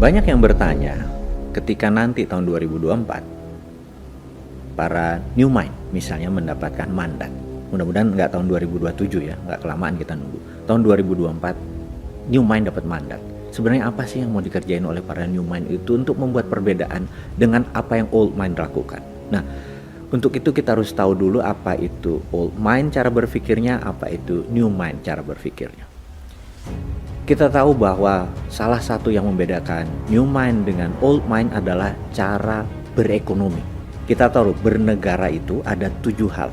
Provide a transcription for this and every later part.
Banyak yang bertanya, ketika nanti tahun 2024, para new mind misalnya mendapatkan mandat. Mudah-mudahan nggak tahun 2027 ya, nggak kelamaan kita nunggu. Tahun 2024, new mind dapat mandat. Sebenarnya apa sih yang mau dikerjain oleh para new mind itu untuk membuat perbedaan dengan apa yang old mind lakukan? Nah, untuk itu kita harus tahu dulu apa itu old mind cara berpikirnya, apa itu new mind cara berpikirnya. Kita tahu bahwa salah satu yang membedakan new mind dengan old mind adalah cara berekonomi. Kita tahu bernegara itu ada 7 hal,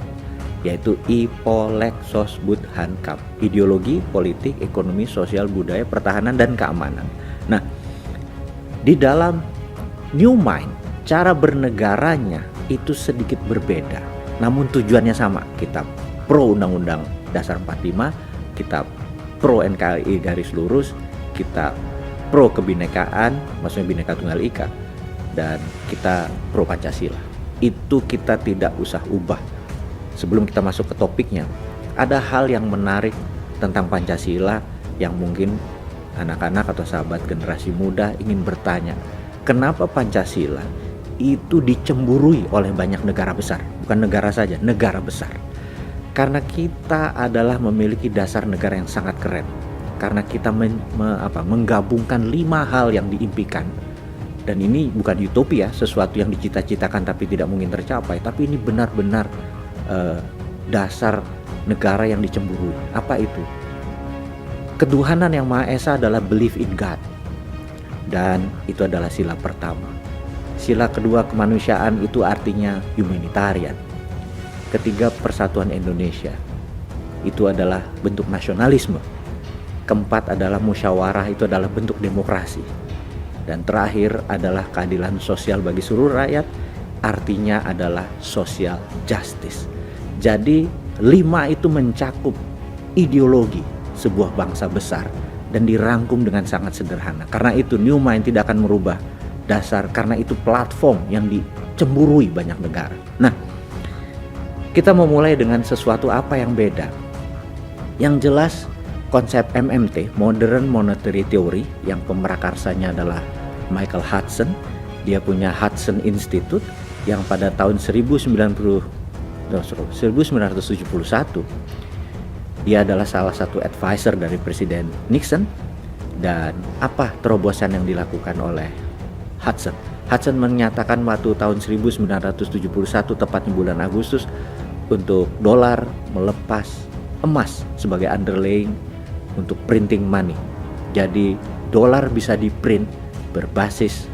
yaitu Ipolek Sosbud Hankam, ideologi, politik, ekonomi, sosial, budaya, pertahanan, dan keamanan. Nah, di dalam new mind, cara bernegaranya itu sedikit berbeda, namun tujuannya sama. Kita pro Undang-Undang Dasar 45, kita pro NKRI garis lurus, kita pro kebinekaan, maksudnya Bhinneka Tunggal Ika, dan kita pro Pancasila. Itu kita tidak usah ubah. Sebelum kita masuk ke topiknya, ada hal yang menarik tentang Pancasila yang mungkin anak-anak atau sahabat generasi muda ingin bertanya, kenapa Pancasila itu dicemburui oleh banyak negara besar? Bukan negara saja, negara besar. Karena kita adalah memiliki dasar negara yang sangat keren. Karena kita menggabungkan 5 hal yang diimpikan. Dan ini bukan utopia, sesuatu yang dicita-citakan tapi tidak mungkin tercapai. Tapi ini benar-benar dasar negara yang dicemburui. Apa itu? Ketuhanan yang Maha Esa adalah belief in God. Dan itu adalah sila pertama. Sila kedua, kemanusiaan, itu artinya humanitarian. Ketiga, persatuan Indonesia. Itu adalah bentuk nasionalisme. Keempat adalah musyawarah, itu adalah bentuk demokrasi. Dan terakhir adalah keadilan sosial bagi seluruh rakyat, artinya adalah social justice. Jadi 5 itu mencakup ideologi sebuah bangsa besar dan dirangkum dengan sangat sederhana. Karena itu new mind tidak akan merubah dasar, karena itu platform yang dicemburui banyak negara. Nah, kita memulai dengan sesuatu apa yang beda. Yang jelas konsep MMT, Modern Monetary Theory, yang pemerakarsanya adalah Michael Hudson. Dia punya Hudson Institute yang pada tahun 1971 dia adalah salah satu advisor dari Presiden Nixon. Dan apa terobosan yang dilakukan oleh Hudson? Hudson menyatakan waktu tahun 1971 tepatnya bulan Agustus untuk dolar melepas emas sebagai underlying untuk printing money. Jadi dolar bisa di-print berbasis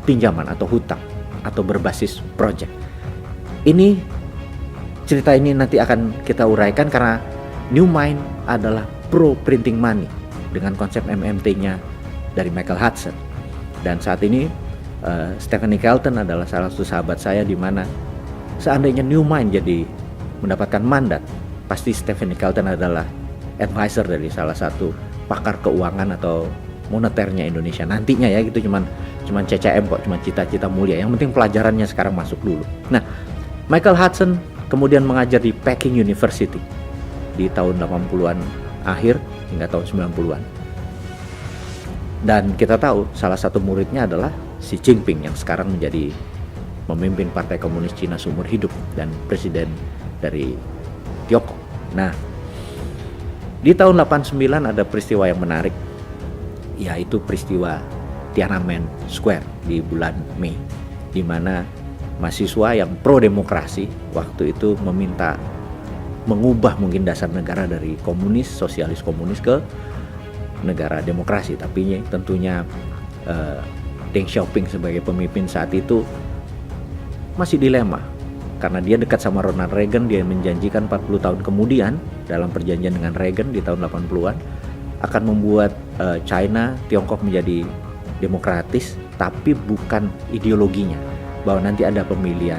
pinjaman atau hutang atau berbasis project. Cerita ini nanti akan kita uraikan karena new mind adalah pro printing money dengan konsep MMT-nya dari Michael Hudson. Dan saat ini Stephanie Kelton adalah salah satu sahabat saya, di mana seandainya new mind jadi mendapatkan mandat, pasti Stephanie Kelton adalah advisor dari salah satu pakar keuangan atau moneternya Indonesia nantinya ya. Gitu cuman CCM kok, cuma cita-cita mulia. Yang penting pelajarannya sekarang masuk dulu. Nah, Michael Hudson kemudian mengajar di Peking University di tahun 80-an akhir hingga tahun 90-an. Dan kita tahu salah satu muridnya adalah Xi Jinping yang sekarang menjadi memimpin Partai Komunis Cina seumur hidup dan presiden dari Tiongkok. Nah, di tahun 89 ada peristiwa yang menarik, yaitu peristiwa Tiananmen Square di bulan Mei, di mana mahasiswa yang pro demokrasi waktu itu meminta mengubah mungkin dasar negara dari komunis, sosialis komunis ke negara demokrasi. Tapi tentunya Deng Xiaoping sebagai pemimpin saat itu masih dilema, karena dia dekat sama Ronald Reagan. Dia menjanjikan 40 tahun kemudian dalam perjanjian dengan Reagan di tahun 80-an akan membuat China, Tiongkok menjadi demokratis, tapi bukan ideologinya, bahwa nanti ada pemilihan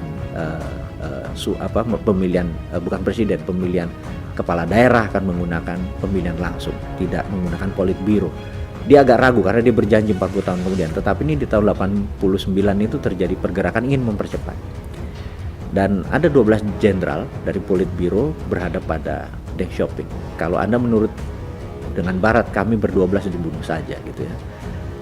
bukan presiden, pemilihan kepala daerah akan menggunakan pemilihan langsung, tidak menggunakan politbiro. Dia agak ragu karena dia berjanji 40 tahun kemudian, tetapi ini di tahun 89 itu terjadi pergerakan ingin mempercepat. Dan ada 12 jenderal dari politbiro berhadap pada Deng Xiaoping. Kalau Anda menurut dengan Barat, kami ber-12 dibunuh saja gitu ya.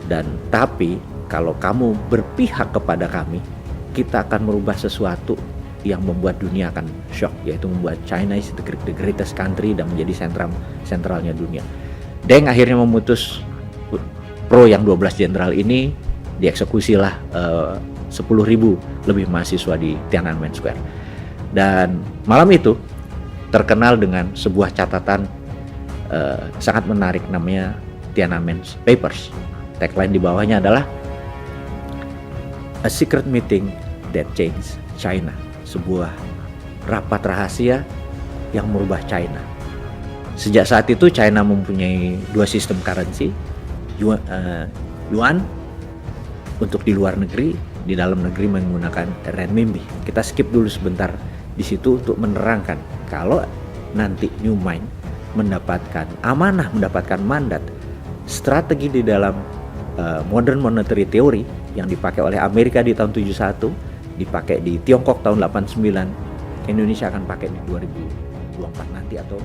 Dan tapi kalau kamu berpihak kepada kami, kita akan merubah sesuatu yang membuat dunia akan shock, yaitu membuat China is the greatest country dan menjadi sentralnya dunia. Deng akhirnya memutus pro yang 12 jenderal ini, dieksekusilah 10.000 lebih mahasiswa di Tiananmen Square. Dan malam itu terkenal dengan sebuah catatan sangat menarik, namanya Tiananmen Papers. Tagline di bawahnya adalah A Secret Meeting That Changed China, sebuah rapat rahasia yang merubah China. Sejak saat itu China mempunyai dua sistem currency, yuan untuk di luar negeri, di dalam negeri menggunakan renminbi. Kita skip dulu sebentar di situ untuk menerangkan kalau nanti New Mind mendapatkan amanah, mendapatkan mandat, strategi di dalam modern monetary theory yang dipakai oleh Amerika di tahun 71, dipakai di Tiongkok tahun 89, Indonesia akan pakai di 2024 nanti atau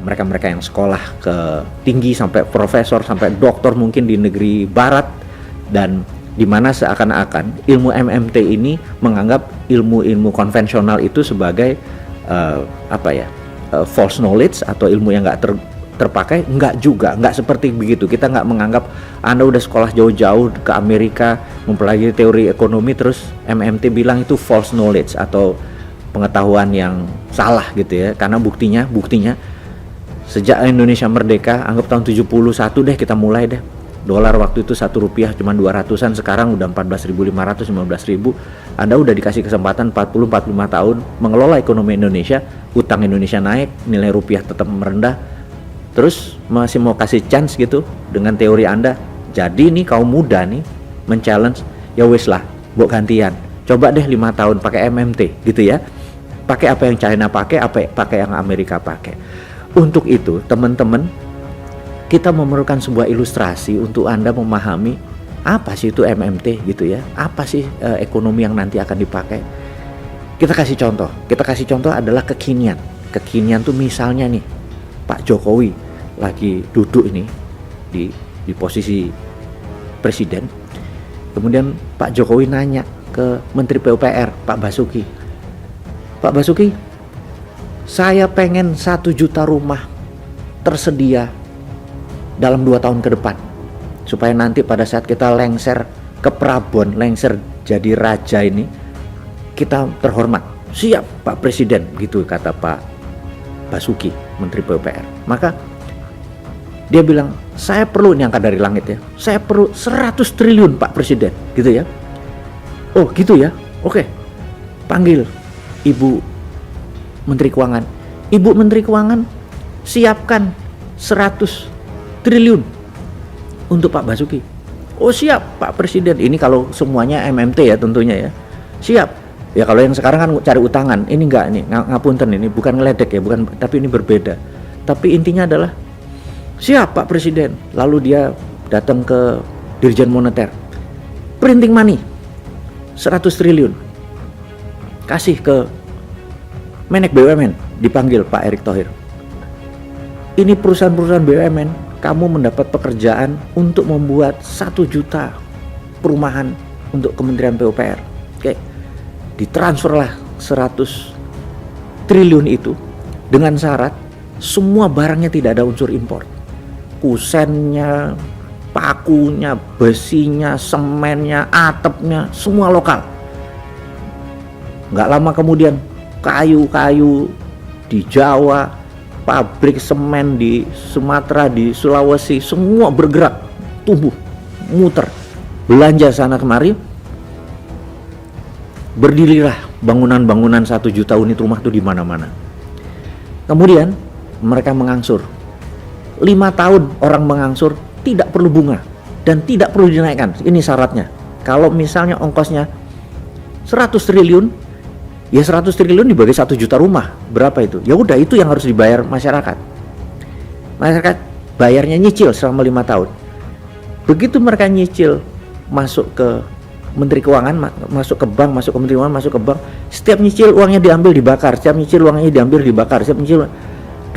mereka-mereka yang sekolah ke tinggi sampai profesor sampai doktor mungkin di negeri barat, dan di mana seakan-akan ilmu MMT ini menganggap ilmu-ilmu konvensional itu sebagai false knowledge atau ilmu yang nggak terpakai. Nggak juga, nggak seperti begitu. Kita nggak menganggap Anda udah sekolah jauh-jauh ke Amerika mempelajari teori ekonomi terus MMT bilang itu false knowledge atau pengetahuan yang salah gitu ya. Karena buktinya sejak Indonesia merdeka, anggap tahun 71 deh kita mulai deh. Dolar waktu itu 1 rupiah cuma 200-an, sekarang udah 14.500, 15.000. Anda udah dikasih kesempatan 40-45 tahun mengelola ekonomi Indonesia, utang Indonesia naik, nilai rupiah tetap merendah. Terus masih mau kasih chance gitu dengan teori Anda. Jadi nih kaum muda nih men-challenge, ya wis lah, buat gantian. Coba deh 5 tahun pakai MMT gitu ya. Pakai apa yang China pakai, pakai yang Amerika pakai. Untuk itu, teman-teman, kita memerlukan sebuah ilustrasi untuk Anda memahami apa sih itu MMT gitu ya. Apa sih ekonomi yang nanti akan dipakai. Kita kasih contoh adalah kekinian. Kekinian tuh misalnya nih, Pak Jokowi lagi duduk ini di posisi presiden. Kemudian Pak Jokowi nanya ke Menteri PUPR, Pak Basuki. Pak Basuki, saya pengen 1 juta rumah tersedia dalam 2 tahun ke depan, supaya nanti pada saat kita lengser ke Prabon, lengser jadi raja ini, kita terhormat. Siap Pak Presiden, gitu kata Pak Basuki, Menteri PUPR. Maka dia bilang, saya perlu, ini angka dari langit ya, saya perlu 100 triliun Pak Presiden, gitu ya. Oh gitu ya, oke. Panggil Ibu Menteri Keuangan. Ibu Menteri Keuangan, siapkan 100 triliun untuk Pak Basuki. Oh siap Pak Presiden. Ini kalau semuanya MMT ya tentunya ya. Siap. Ya kalau yang sekarang kan cari utangan. Ini enggak, ini ngapunten, ini bukan ngeledek ya, bukan, tapi ini berbeda. Tapi intinya adalah siap Pak Presiden. Lalu dia datang ke Dirjen Moneter. Printing money 100 triliun. Kasih ke Menek BUMN, dipanggil Pak Erick Thohir. Ini perusahaan-perusahaan BUMN, kamu mendapat pekerjaan untuk membuat 1 juta perumahan untuk Kementerian PUPR. Oke, ditransferlah 100 triliun itu dengan syarat semua barangnya tidak ada unsur impor. Kusennya, pakunya, besinya, semennya, atapnya, semua lokal. Nggak lama kemudian kayu-kayu di Jawa, pabrik semen di Sumatera, di Sulawesi, semua bergerak, tumbuh, muter, belanja sana kemari. Berdirilah bangunan-bangunan 1 juta unit rumah itu di mana-mana. Kemudian mereka mengangsur. 5 tahun orang mengangsur, tidak perlu bunga dan tidak perlu dinaikkan. Ini syaratnya. Kalau misalnya ongkosnya 100 triliun, ya 100 triliun dibagi 1 juta rumah, berapa itu? Ya udah, itu yang harus dibayar masyarakat. Masyarakat bayarnya nyicil selama 5 tahun. Begitu mereka nyicil, masuk ke Menteri Keuangan, masuk ke bank, masuk ke Menteri Keuangan, masuk ke bank, setiap nyicil uangnya diambil dibakar, setiap nyicil uangnya diambil dibakar, setiap nyicil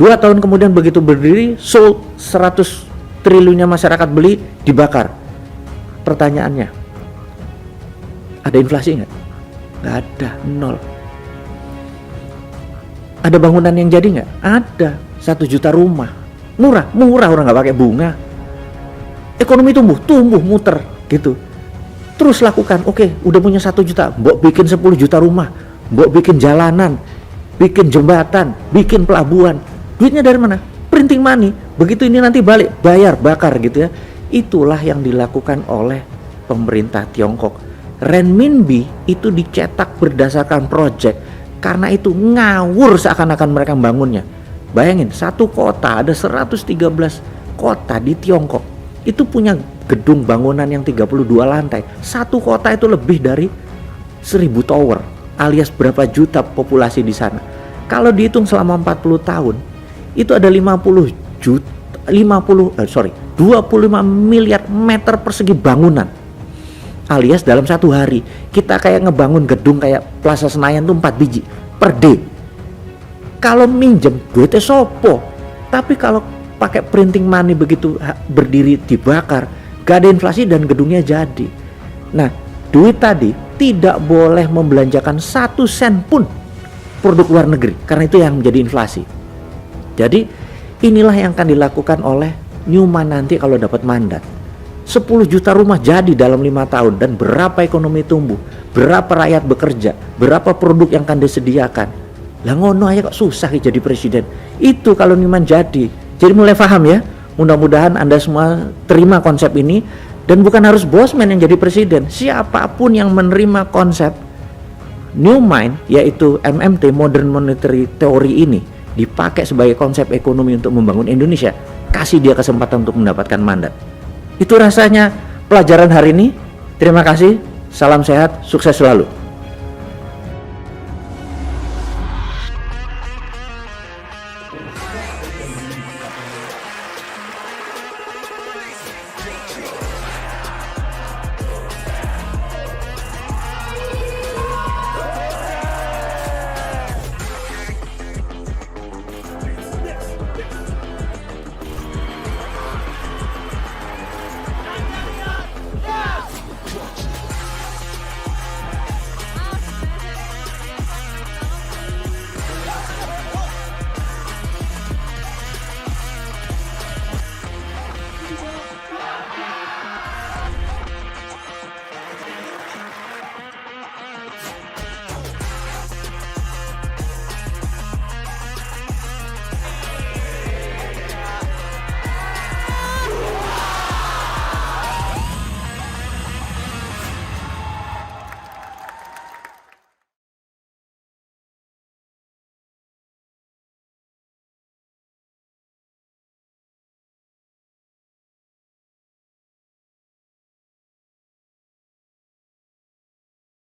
2 2 tahun kemudian begitu berdiri, sold 100 triliunnya masyarakat beli, dibakar. Pertanyaannya, ada inflasi nggak? Nggak ada, nol. Ada bangunan yang jadi nggak? Ada, 1 juta rumah. Murah orang nggak pakai bunga. Ekonomi tumbuh muter gitu. Terus lakukan, oke, udah punya 1 juta, mbok bikin 10 juta rumah, mbok bikin jalanan, bikin jembatan, bikin pelabuhan. Duitnya dari mana? Printing money. Begitu ini nanti balik, bayar, bakar gitu ya. Itulah yang dilakukan oleh pemerintah Tiongkok. Renminbi itu dicetak berdasarkan project, karena itu ngawur seakan-akan mereka membangunnya. Bayangin, satu kota, ada 113 kota di Tiongkok, itu punya gedung bangunan yang 32 lantai. Satu kota itu lebih dari 1000 tower, alias berapa juta populasi di sana. Kalau dihitung selama 40 tahun, itu ada 25 miliar meter persegi bangunan. Alias dalam satu hari kita kayak ngebangun gedung kayak Plaza Senayan tuh 4 biji per day. Kalau minjem duitnya sopo. Tapi kalau pakai printing money begitu berdiri dibakar, gak ada inflasi dan gedungnya jadi. Nah, duit tadi tidak boleh membelanjakan 1 sen pun produk luar negeri, karena itu yang menjadi inflasi. Jadi inilah yang akan dilakukan oleh Newman nanti kalau dapat mandat. 10 juta rumah jadi dalam 5 tahun, dan berapa ekonomi tumbuh, berapa rakyat bekerja, berapa produk yang akan disediakan. Lah ngono aja kok susah jadi presiden. Itu kalau Newman jadi. Jadi mulai paham ya. Mudah-mudahan Anda semua terima konsep ini, dan bukan harus Bosman yang jadi presiden. Siapapun yang menerima konsep Newman, yaitu MMT, Modern Monetary Theory ini, dipakai sebagai konsep ekonomi untuk membangun Indonesia, kasih dia kesempatan untuk mendapatkan mandat. Itu rasanya pelajaran hari ini. Terima kasih, salam sehat, sukses selalu.